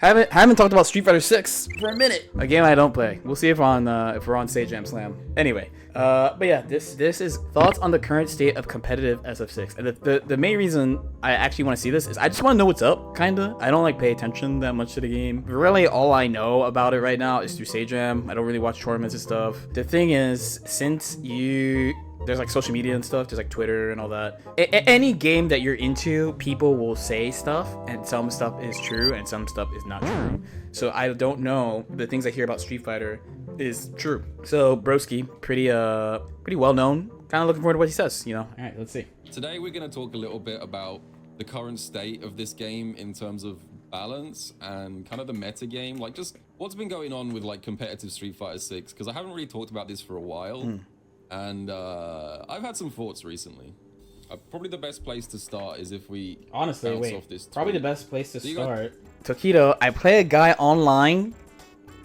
Haven't talked about Street Fighter 6 for a minute. A game I don't play. We'll see if we're on Stage Jam Slam. Anyway, but yeah, this is thoughts on the current state of competitive SF6. And the main reason I actually want to see this is I just want to know what's up, kinda. I don't like pay attention that much to the game. Really, all I know about it right now is through Stage Jam. I don't really watch tournaments and stuff. The thing is, there's like social media and stuff, there's like Twitter and all that. Any game that you're into, people will say stuff, and some stuff is true and some stuff is not true. So I don't know the things I hear about Street Fighter is true. So Broski, pretty well known. Kind of looking forward to what he says, you know. All right, let's see. Today we're going to talk a little bit about the current state of this game in terms of balance and kind of the meta game, like just what's been going on with like competitive Street Fighter 6, because I haven't really talked about this for a while. And I've had some thoughts recently. Probably the best place to start is if we bounce off this probably tweet. the best place to start. Tokido, I play a guy online,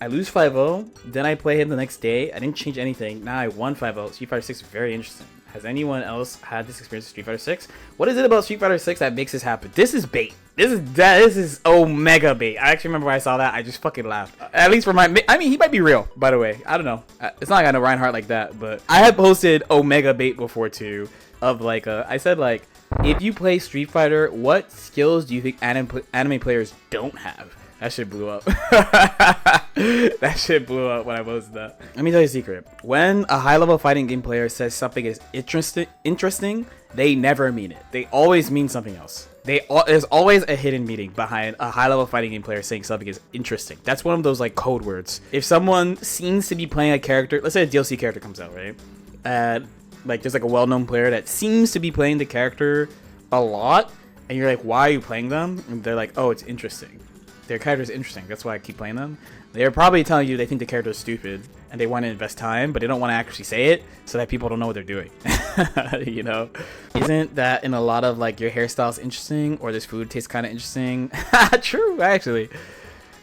I lose 5-0, then I play him the next day. I didn't change anything. Now I won 5-0. Street Fighter 6 is very interesting. Has anyone else had this experience with Street Fighter 6? What is it about Street Fighter 6 that makes this happen? This is bait. This is omega bait. I actually remember when I saw that, I just fucking laughed. At least for I mean, he might be real, by the way. I don't know. It's not like I know Reinhardt like that, but I had posted omega bait before too. Of like, I said like, if you play Street Fighter, what skills do you think anime players don't have? That shit blew up. That shit blew up when I posted that. Let me tell you a secret. When a high-level fighting game player says something is interesting, they never mean it. They always mean something else. There's always a hidden meaning behind a high-level fighting game player saying something is interesting. That's one of those like code words. If someone seems to be playing a character, let's say a DLC character comes out, right? And like there's like a well-known player that seems to be playing the character a lot, and you're like, why are you playing them? And they're like, oh, it's interesting. Their character is interesting. That's why I keep playing them. They're probably telling you they think the character is stupid and they want to invest time, but they don't want to actually say it so that people don't know what they're doing. You know? Isn't that in a lot of like your hairstyle is interesting or this food tastes kind of interesting? True, actually.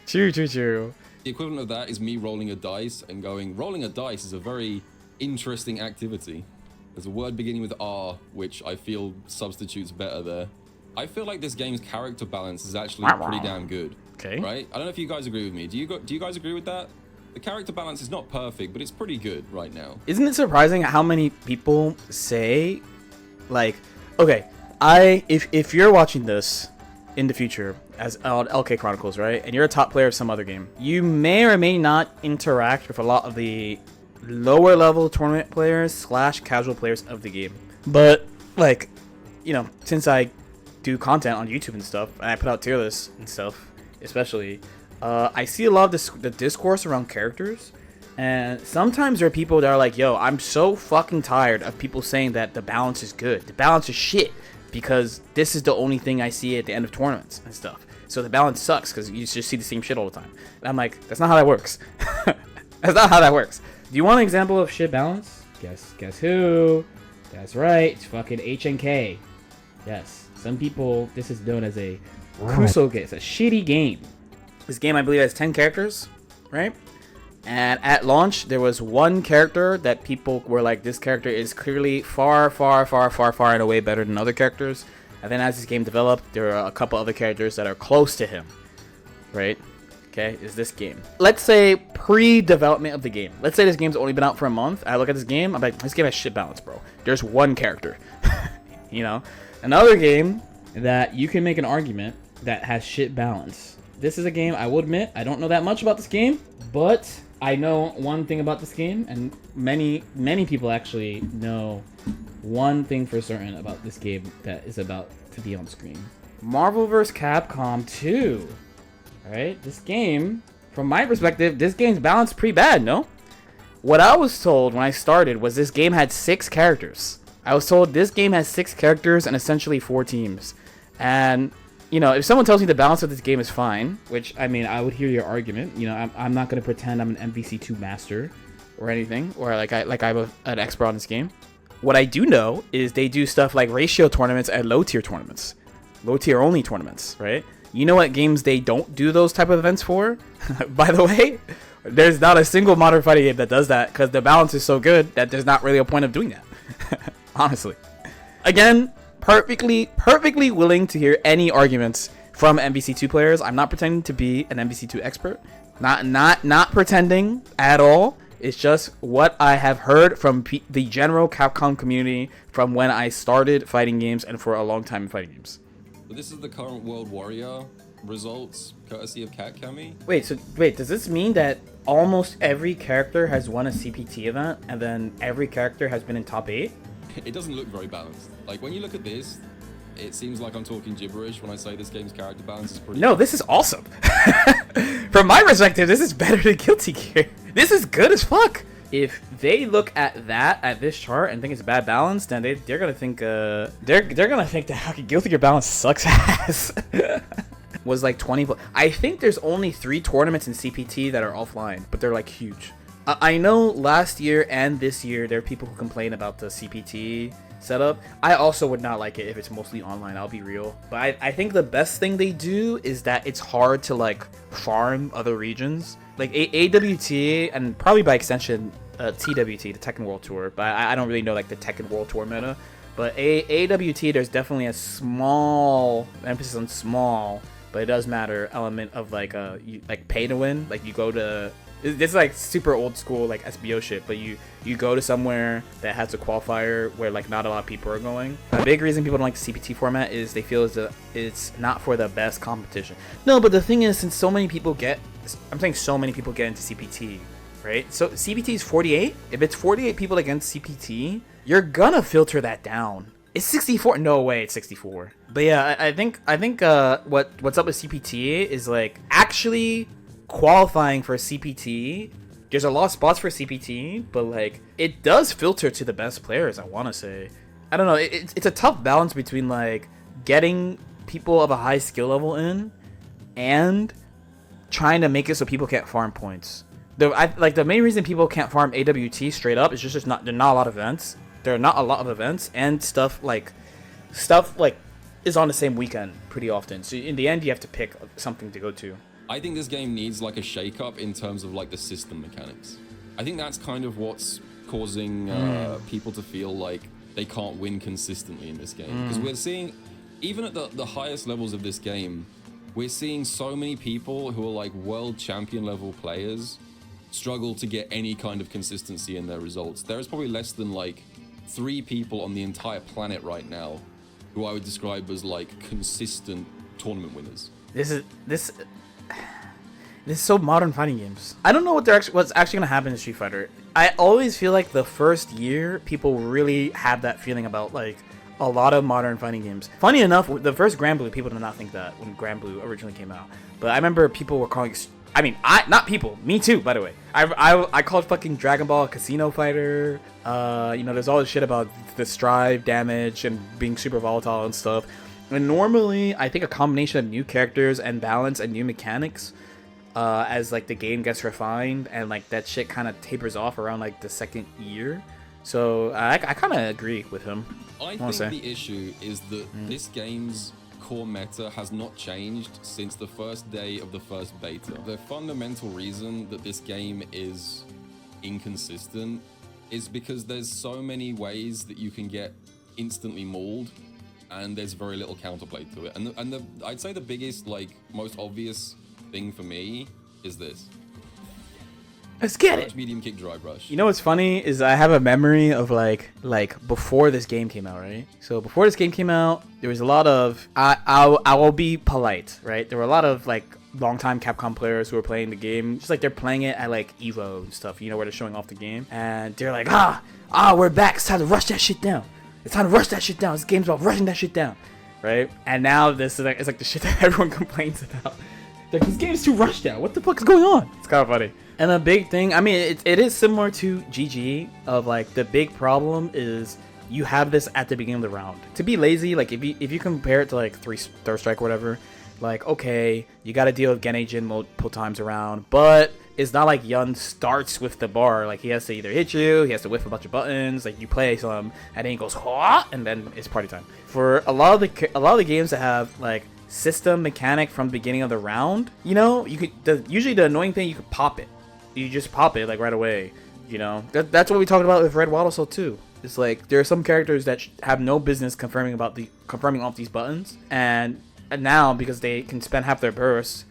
True. The equivalent of that is me rolling a dice and going, rolling a dice is a very interesting activity. There's a word beginning with R, which I feel substitutes better there. I feel like this game's character balance is actually pretty damn good. Okay. Right? I don't know if you guys agree with me. Do you guys agree with that? The character balance is not perfect, but it's pretty good right now. Isn't it surprising how many people say, like, okay, if you're watching this in the future as LK Chronicles, right, and you're a top player of some other game, you may or may not interact with a lot of the lower level tournament players / casual players of the game. But like, you know, since I do content on YouTube and stuff, and I put out tier lists and stuff, especially, I see a lot of the discourse around characters, and sometimes there are people that are like, yo, I'm so fucking tired of people saying that the balance is good. The balance is shit, because this is the only thing I see at the end of tournaments and stuff. So the balance sucks, because you just see the same shit all the time. And I'm like, that's not how that works. That's not how that works. Do you want an example of shit balance? Guess who? That's right, it's fucking HNK. Yes, some people, this is known as a Kuso game. It's a shitty game. This game, I believe, has 10 characters, right? And at launch, there was one character that people were like, this character is clearly far and away better than other characters. And then as this game developed, there are a couple other characters that are close to him, right? Okay, is this game. Let's say pre-development of the game. Let's say this game's only been out for a month. I look at this game, I'm like, this game has shit balance, bro. There's one character, you know? Another game that you can make an argument that has shit balance. This is a game, I will admit, I don't know that much about this game, but I know one thing about this game, and many people actually know one thing for certain about this game that is about to be on screen. Marvel vs. Capcom 2. Alright, this game, from my perspective, this game's balanced pretty bad, no? What I was told when I started was this game had 6 characters. I was told this game has 6 characters and essentially 4 teams. And, you know, if someone tells me the balance of this game is fine, which, I mean, I would hear your argument. You know, I'm not going to pretend I'm an MVC2 master or anything, or like I'm an expert on this game. What I do know is they do stuff like ratio tournaments and low-tier tournaments. Low-tier only tournaments, right? You know what games they don't do those type of events for? By the way, there's not a single modern fighting game that does that because the balance is so good that there's not really a point of doing that. Honestly. Again, perfectly willing to hear any arguments from MVC2 players. I'm not pretending to be an MVC2 expert. Not pretending at all. It's just what I have heard from the general Capcom community from when I started fighting games and for a long time in fighting games. But this is the current World Warrior results, courtesy of Cat Kami. Wait, does this mean that almost every character has won a CPT event and then every character has been in top 8? It doesn't look very balanced. Like, when you look at this, it seems like I'm talking gibberish when I say this game's character balance is pretty... No, this is awesome. From my perspective, this is better than Guilty Gear. This is good as fuck. If they look at this chart and think it's a bad balance, then they're gonna think they're gonna think that fucking Guilty Gear balance sucks ass. Was like 20. I think there's only 3 tournaments in CPT that are offline, but they're like huge. I know last year and this year there are people who complain about the CPT setup. I also would not like it if it's mostly online, I'll be real. But I think the best thing they do is that it's hard to like farm other regions. Like AWT and probably by extension TWT, the Tekken World Tour. But I don't really know like the Tekken World Tour meta. But AWT, there's definitely a small emphasis on small, but it does matter element of like like pay to win. Like you go to... This is like super old school like SBO shit, but you go to somewhere that has a qualifier where like not a lot of people are going. A big reason people don't like the CPT format is they feel it's not for the best competition. No, but the thing is, since so many people get into CPT, right? So CPT is 48. If it's 48 people against CPT, you're gonna filter that down. It's 64. No way, it's 64. But yeah, I think what's up with CPT is like actually qualifying for CPT. There's a lot of spots for CPT, but like it does filter to the best players, I want to say. I don't know, it's a tough balance between like getting people of a high skill level in and trying to make it so people can't farm points. The main reason people can't farm AWT straight up is just there are not a lot of events. There are not a lot of events, and stuff like is on the same weekend pretty often. So in the end, you have to pick something to go to. I think this game needs like a shake-up in terms of like the system mechanics. I think that's kind of what's causing people to feel like they can't win consistently in this game. Because we're seeing, even at the highest levels of this game, we're seeing so many people who are like world champion level players struggle to get any kind of consistency in their results. There is probably less than like 3 people on the entire planet right now who I would describe as like consistent tournament winners. This is so modern fighting games. I don't know what's actually gonna happen in Street Fighter. I always feel like the first year people really have that feeling about like a lot of modern fighting games. Funny enough, the first Grand Blue, people did not think that when Grand Blue originally came out. But I remember people were calling... not people, me too, by the way. I called fucking Dragon Ball a casino fighter. There's all this shit about the strive damage and being super volatile and stuff. And normally, I think a combination of new characters and balance and new mechanics, as like the game gets refined and like that shit kind of tapers off around like the second year. So I kind of agree with him. I think the issue is that this game's core meta has not changed since the first day of the first beta. The fundamental reason that this game is inconsistent is because there's so many ways that you can get instantly mauled, and there's very little counterplay to it. And I'd say the biggest, like, most obvious thing for me is this. Let's get it. Medium kick drive rush. You know what's funny is I have a memory of like before this game came out, right? So before this game came out, there was a lot of I will be polite, right? There were a lot of like longtime Capcom players who were playing the game, just like they're playing it at like Evo and stuff, where they're showing off the game, and they're like, we're back. It's time to rush that shit down. It's time to rush that shit down. This game's about rushing that shit down, right? And now this is like it's like the shit that everyone complains about. Like, this game's too rushed out. What the fuck is going on? It's kind of funny. And a big thing, it is similar to GG, of like the big problem is you have this at the beginning of the round. To be lazy, like if you compare it to like Third Strike or whatever, like okay, you got to deal with Gene Jin multiple times around, but it's not like Yun starts with the bar. Like he has to either hit you, he has to whiff a bunch of buttons. Like you play some, and then he goes Hwah! And then it's party time. For a lot of the games that have like system mechanic from the beginning of the round, you could usually the annoying thing, you could pop it. You just pop it like right away. That's what we talked about with Red Waddle Cell too. It's like there are some characters that have no business confirming off these buttons, and now because they can spend half their burst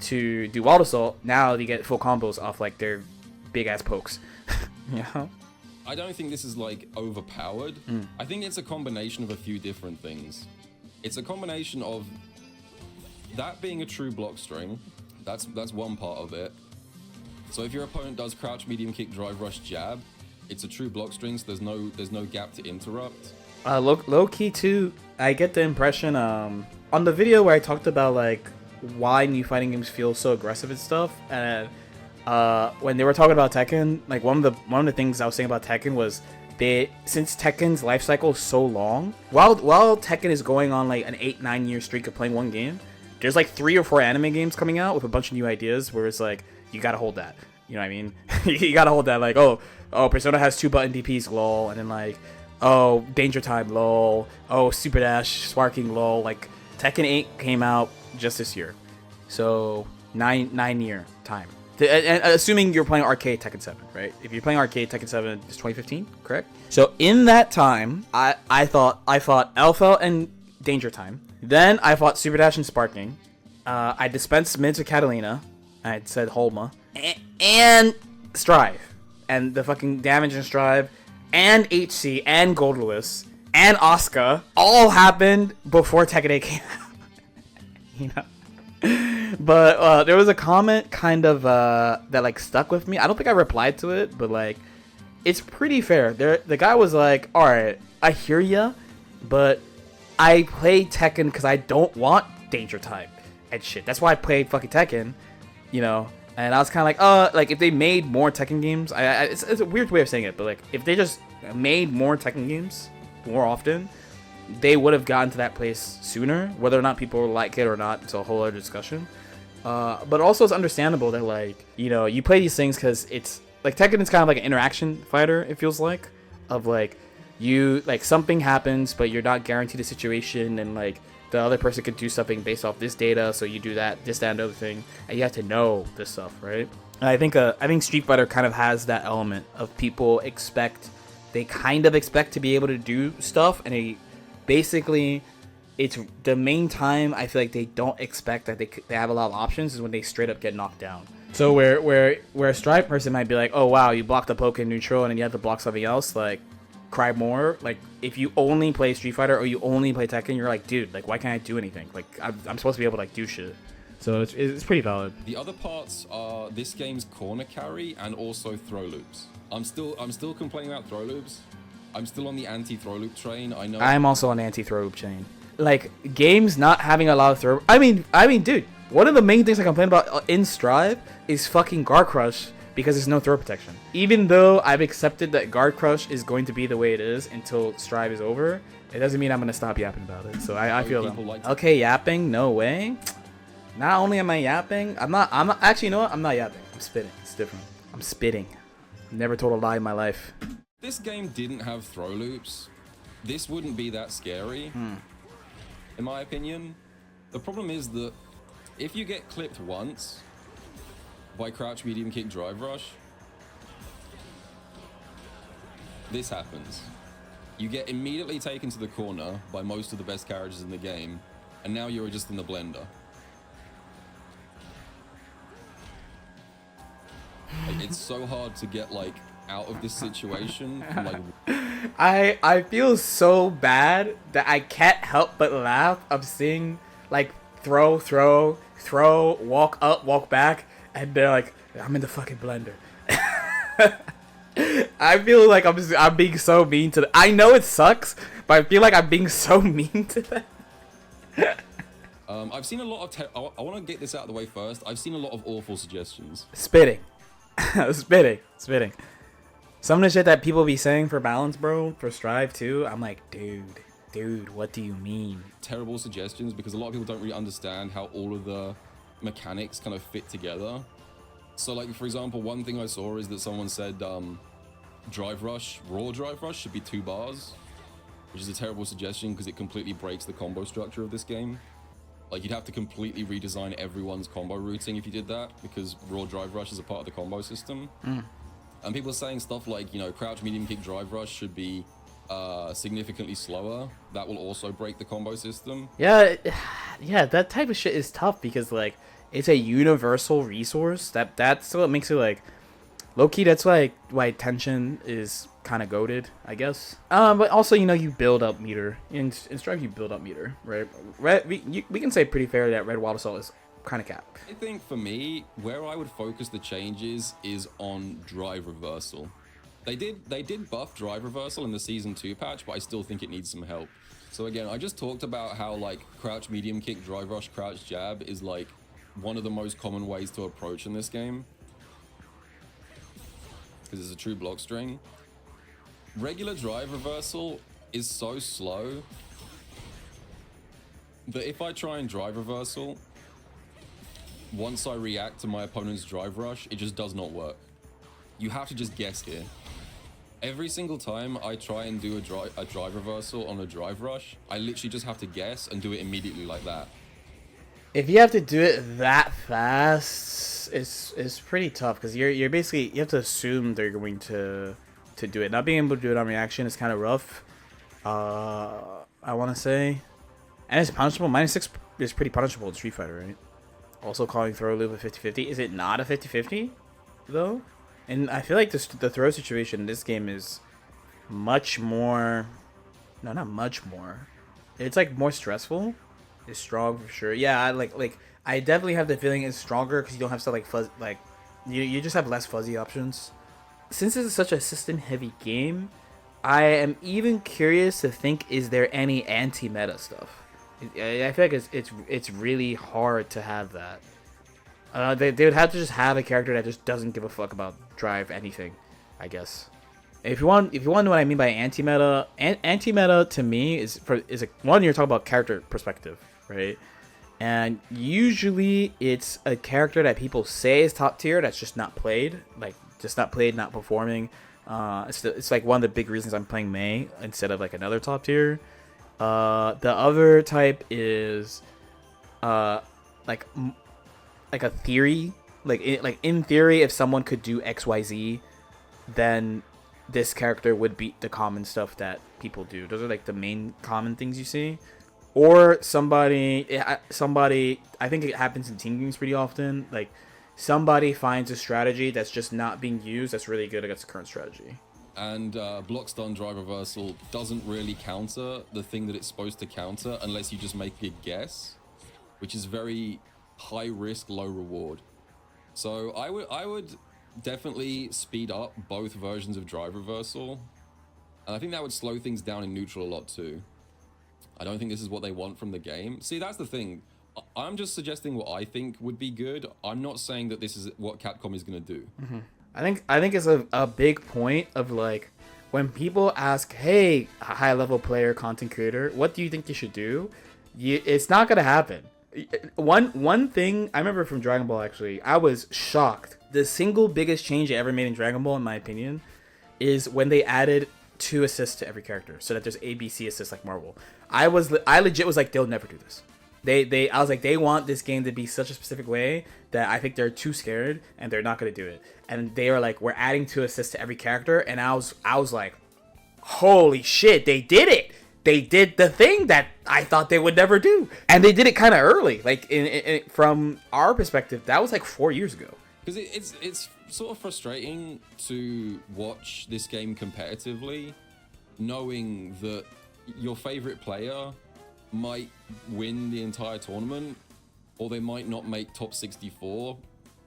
to do wall assault, now they get full combos off like their big ass pokes. You know? I don't think this is like overpowered. I think it's a combination of a few different things. It's a combination of that being a true block string. That's one part of it. So if your opponent does crouch, medium kick, drive rush, jab, it's a true block string, so there's no gap to interrupt. Low key too, I get the impression on the video where I talked about like why new fighting games feel so aggressive and stuff, and when they were talking about Tekken, like one of the things I was saying about Tekken was since Tekken's life cycle is so long, while Tekken is going on like an 8-9 year streak of playing one game, there's like 3 or 4 anime games coming out with a bunch of new ideas where it's like you gotta hold that, you know what I mean? You gotta hold that, like oh Persona has 2 button DPs, lol, and then like oh Danger Time, lol, oh Super Dash sparking, lol. Like Tekken 8 came out just this year, so 9 year time. And assuming you're playing arcade Tekken 7, right? If you're playing arcade Tekken 7, it's 2015, correct? So in that time, I fought Alpha and Danger Time. Then I fought Super Dash and Sparking. I dispensed mid to Catalina. I said Holma. And Strive. And the fucking damage in Strive. And HC. And Goldless. And Asuka. All happened before Tekken 8 came out. You know? But there was a comment kind of that like stuck with me. I don't think I replied to it, but like it's pretty fair. The guy was like, all right, I hear ya, but I play Tekken because I don't want Danger Time and shit. That's why I played fucking Tekken, you know. And I was kind of like if they made more Tekken games, it's a weird way of saying it, but like if they just made more Tekken games more often, they would have gotten to that place sooner. Whether or not people like it or not, it's a whole other discussion. But also it's understandable that like, you know, you play these things because it's like Tekken is kind of like an interaction fighter, it feels like, of like you like something happens but you're not guaranteed a situation, and like the other person could do something based off this data, so you do that, this, that, and other thing, and you have to know this stuff, right? And I think Street Fighter kind of has that element of people they kind of expect to be able to do stuff, and basically it's the main time I feel like they don't expect that they have a lot of options is when they straight up get knocked down. So where a Strive person might be like, oh wow, you blocked a poke in neutral and then you have to block something else, like cry more. Like if you only play Street Fighter or you only play Tekken, you're like, dude, like why can't I do anything? Like I'm supposed to be able to like do shit. So it's pretty valid. The other parts are this game's corner carry and also throw loops. I'm still complaining about throw loops. I'm still on the anti-throw loop train. I know. I'm also on the anti-throw loop chain. Like games not having a lot of throw. I mean, dude, one of the main things I complain about in Strive is fucking guard crush because there's no throw protection. Even though I've accepted that guard crush is going to be the way it is until Strive is over, it doesn't mean I'm gonna stop yapping about it. So I feel that. Okay, yapping? No way. Not only am I yapping, I'm not actually, you know what? I'm not yapping. I'm spitting. It's different. I'm spitting. Never told a lie in my life. This game didn't have throw loops, this wouldn't be that scary, in my opinion. The problem is that if you get clipped once by crouch, medium kick, drive rush, this happens. You get immediately taken to the corner by most of the best characters in the game, and now you're just in the blender. Like, it's so hard to get like out of this situation. Like, I feel so bad that I can't help but laugh of seeing like throw, walk up, walk back, and they're like, I'm in the fucking blender. I feel like I'm being so mean to I know it sucks, but I feel like I'm being so mean to them. I've seen a lot of I want to get this out of the way first. I've seen a lot of awful suggestions. Spitting. Spitting. Some of the shit that people be saying for balance, bro, for Strive too, I'm like, dude, what do you mean? Terrible suggestions, because a lot of people don't really understand how all of the mechanics kind of fit together. So like, for example, one thing I saw is that someone said raw drive rush should be 2 bars, which is a terrible suggestion because it completely breaks the combo structure of this game. Like, you'd have to completely redesign everyone's combo routing if you did that, because raw drive rush is a part of the combo system. And people are saying stuff like, you know, crouch, medium kick, drive rush should be significantly slower, that will also break the combo system. Yeah, yeah, that type of shit is tough because like it's a universal resource that's what makes it like low key. That's why tension is kind of goated, I guess. But also you build up meter in Strife. You build up meter, right? We can say pretty fair that red water assault is kind of cap. I think for me, where I would focus the changes is on drive reversal. They did buff drive reversal in the season 2 patch, but I still think it needs some help. So again, I just talked about how like crouch medium kick, drive rush, crouch jab is like one of the most common ways to approach in this game, because it's a true block string. Regular drive reversal is so slow that if I try and drive reversal, once I react to my opponent's drive rush, it just does not work. You have to just guess here. Every single time I try and do a drive reversal on a drive rush, I literally just have to guess and do it immediately like that. If you have to do it that fast, it's pretty tough because you're basically you have to assume they're going to do it. Not being able to do it on reaction is kind of rough. I want to say, and it's punishable. -6 is pretty punishable in Street Fighter, right? Also calling throw loop a 50-50. Is it not a 50-50 though? And I feel like the throw situation in this game is much more. No, not much more. It's like more stressful. It's strong for sure. Yeah, I definitely have the feeling it's stronger because you don't have to you just have less fuzzy options. Since this is such a system heavy game, I am even curious to think, is there any anti-meta stuff? I feel like it's really hard to have that. They would have to just have a character that just doesn't give a fuck about drive anything, I guess. If you want to know what I mean by anti-meta, anti-meta to me is one, you're talking about character perspective, right? And usually it's a character that people say is top tier that's just not played, not performing. It's like one of the big reasons I'm playing Mei instead of like another top tier. The other type is like a theory, in theory, if someone could do XYZ, then this character would beat the common stuff that people do. Those are like the main common things you see. Or somebody, I think it happens in team games pretty often. Like somebody finds a strategy that's just not being used that's really good against the current strategy. And block stun drive reversal doesn't really counter the thing that it's supposed to counter unless you just make a guess, which is very high risk, low reward. So I would definitely speed up both versions of drive reversal, and I think that would slow things down in neutral a lot too. I don't think this is what they want from the game. See, that's the thing. I'm just suggesting what I think would be good. I'm not saying that this is what Capcom is going to do. Mm-hmm. I think it's a big point of like when people ask, hey, high level player, content creator, what do you think you should do? It's not gonna happen. One thing I remember from Dragon Ball, actually, I was shocked. The single biggest change they ever made in Dragon Ball, in my opinion, is when they added 2 assists to every character, so that there's ABC assists like Marvel. I legit was like, they'll never do this. I was like, they want this game to be such a specific way that I think they're too scared and they're not gonna do it. And they were like, we're adding 2 assists to every character, and I was like, holy shit, they did it. They did the thing that I thought they would never do, and they did it kind of early. Like from our perspective, that was like 4 years ago. Because it's sort of frustrating to watch this game competitively, knowing that your favorite player might win the entire tournament, or they might not make top 64,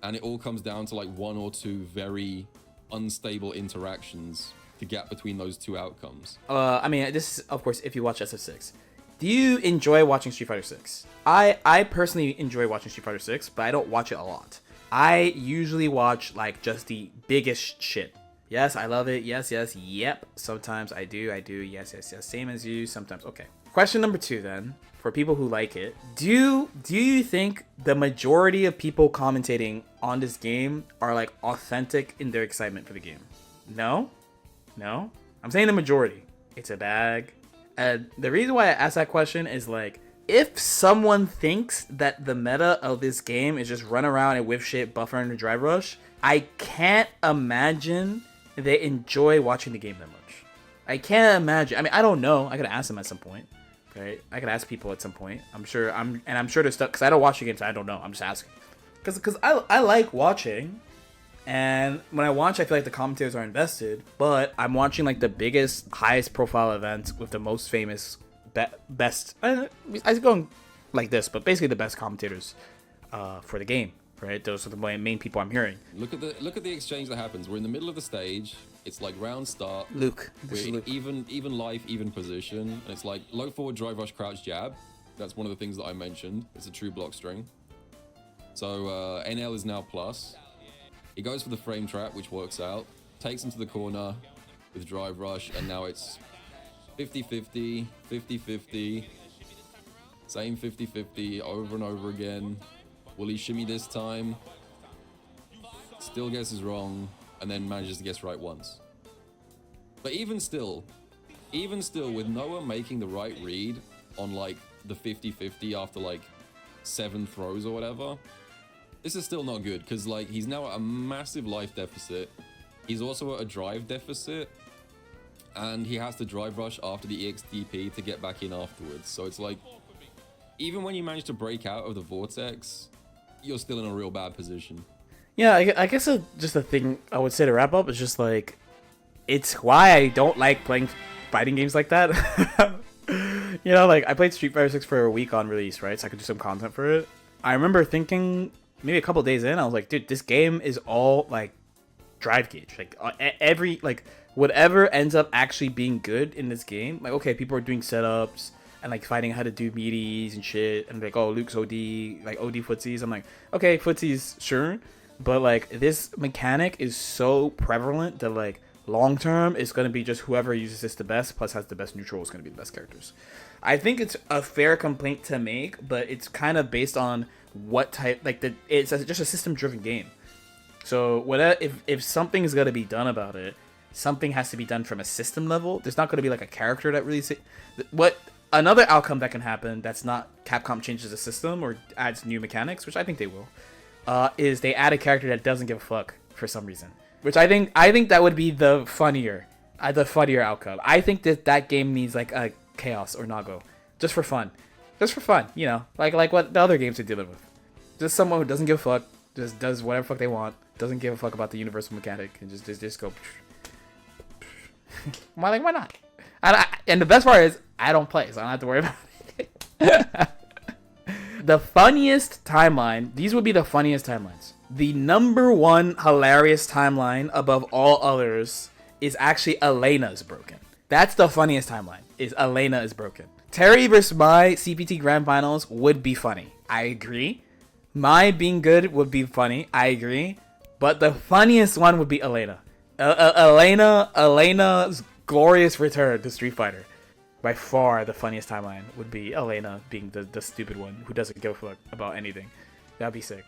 and it all comes down to like 1 or 2 very unstable interactions. The gap between those 2 outcomes. I mean, this is, of course, if you watch SF6. Do you enjoy watching Street Fighter 6? I personally enjoy watching Street Fighter 6, but I don't watch it a lot. I usually watch like just the biggest shit. Yes, I love it. Yes, yep. Sometimes I do. Yes. Same as you. Sometimes. Okay. Question number 2 then, for people who like it. Do you think the majority of people commentating on this game are like authentic in their excitement for the game? No? I'm saying the majority. It's a bag. And the reason why I asked that question is like, if someone thinks that the meta of this game is just run around and whiff shit, buffer under drive rush, I can't imagine they enjoy watching the game that much. I can't imagine. I mean, I don't know. I gotta ask them at some point, right? I could ask people at some point. I'm sure there's stuff because I don't watch the games. So I don't know. I'm just asking because I like watching, and when I watch, I feel like the commentators are invested. But I'm watching like the biggest, highest profile events with the most famous, best. I was going like this, but basically the best commentators for the game. Right, those are the main people I'm hearing. Look at the exchange that happens. We're in the middle of the stage. It's like round start. Luke, we're even life, even position. And it's like low forward, drive, rush, crouch, jab. That's one of the things that I mentioned. It's a true block string. So NL is now plus. He goes for the frame trap, which works out. Takes him to the corner with drive rush, and now it's 50-50, 50-50. Same 50-50 over and over again. Will he shimmy this time? Still guesses wrong, and then manages to guess right once. But even still, with Noah making the right read on like the 50-50 after like 7 throws or whatever, this is still not good because like he's now at a massive life deficit. He's also at a drive deficit, and he has to drive rush after the EXDP to get back in afterwards. So it's like, even when you manage to break out of the vortex, you're still in a real bad position. Yeah, I guess just a thing I would say to wrap up is just like, it's why I don't like playing fighting games like that. You know, like I played Street Fighter 6 for a week on release, right? So I could do some content for it. I remember thinking maybe a couple days in, I was like, dude, this game is all like drive gauge. Like every like whatever ends up actually being good in this game. Like okay, people are doing setups and like fighting how to do meaties and shit, and like, oh, Luke's OD, like OD footsies. I'm like, okay, footsies, sure, but like this mechanic is so prevalent that like long term it's gonna be just whoever uses this the best plus has the best neutral is gonna be the best characters. I think it's a fair complaint to make, but it's kind of based on what type, like it's just a system driven game. So whatever, if something is gonna be done about it, something has to be done from a system level. There's not gonna be like a character that really what. Another outcome that can happen that's not Capcom changes the system or adds new mechanics, which I think they will, is they add a character that doesn't give a fuck for some reason. Which I think that would be the funnier outcome. I think that game needs like a Chaos or Nago, just for fun, you know, like what the other games are dealing with. Just someone who doesn't give a fuck, just does whatever fuck they want, doesn't give a fuck about the universal mechanic, and just go. Why not? And the best part is I don't play, so I don't have to worry about it. The funniest timeline, these would be the funniest timelines. The number one hilarious timeline above all others is actually Elena's broken. That's the funniest timeline, is Elena is broken. Terry versus Mai CPT Grand Finals would be funny. I agree. Mai being good would be funny. I agree. But the funniest one would be Elena. Elena's glorious return to Street Fighter. By far, the funniest timeline would be Elena being the stupid one who doesn't give a fuck about anything. That'd be sick.